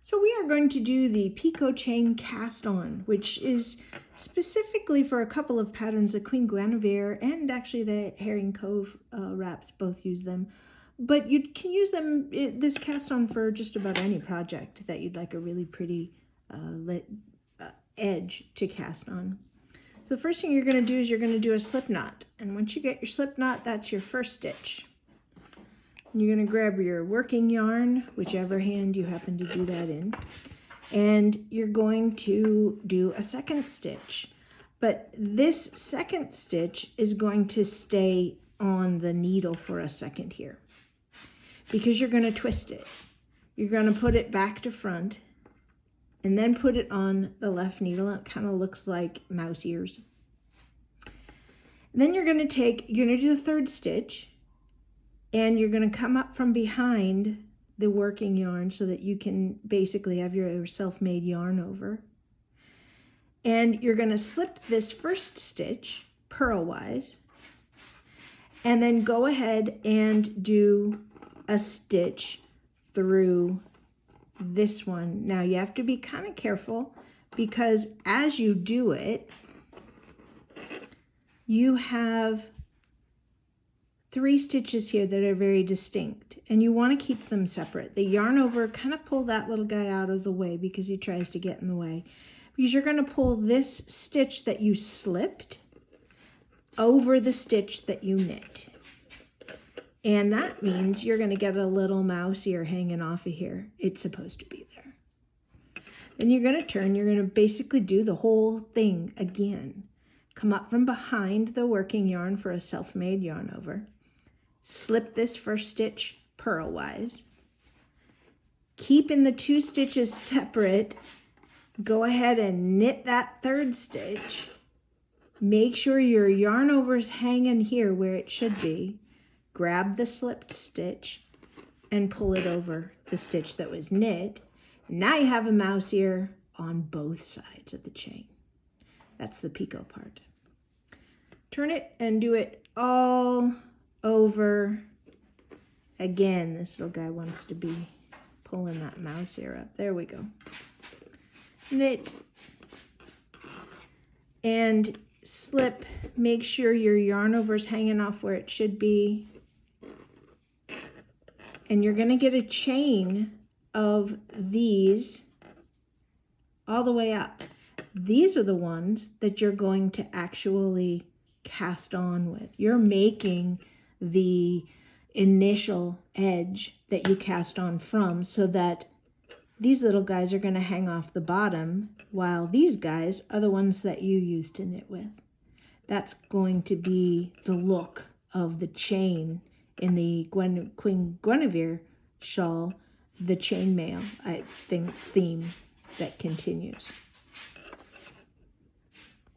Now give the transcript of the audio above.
So we are going to do the Picot chain cast on, which is specifically for a couple of patterns, the Queen Guinevere and actually the Herring Cove wraps both use them. But you can use them, this cast on, for just about any project that you'd like a really pretty edge to cast on. So the first thing you're going to do is you're going to do a slip knot. And once you get your slip knot, that's your first stitch. You're going to grab your working yarn, whichever hand you happen to do that in, and you're going to do a second stitch. But this second stitch is going to stay on the needle for a second here because you're going to twist it. You're going to put it back to front and then put it on the left needle. It kind of looks like mouse ears. And then you're going to do the third stitch. And you're going to come up from behind the working yarn so that you can basically have your self-made yarn over. And you're going to slip this first stitch purlwise and then go ahead and do a stitch through this one. Now you have to be kind of careful because as you do it, you have 3 stitches here that are very distinct, and you want to keep them separate. The yarn over, kind of pull that little guy out of the way because he tries to get in the way. Because you're going to pull this stitch that you slipped over the stitch that you knit. And that means you're going to get a little mouse ear hanging off of here. It's supposed to be there. Then you're going to turn, you're going to basically do the whole thing again. Come up from behind the working yarn for a self-made yarn over. Slip this first stitch purlwise. Keeping the 2 stitches separate, go ahead and knit that third stitch. Make sure your yarn over is hanging here where it should be. Grab the slipped stitch and pull it over the stitch that was knit. Now you have a mouse ear on both sides of the chain. That's the Picot part. Turn it and do it all over again. This little guy wants to be pulling that mouse ear up. There we go. Knit and slip. Make sure your yarn over is hanging off where it should be. And you're going to get a chain of these all the way up. These are the ones that you're going to actually cast on with. You're making the initial edge that you cast on from so that these little guys are going to hang off the bottom while these guys are the ones that you use to knit with. That's going to be the look of the chain in the Queen Guinevere shawl, the chainmail, I think, theme that continues.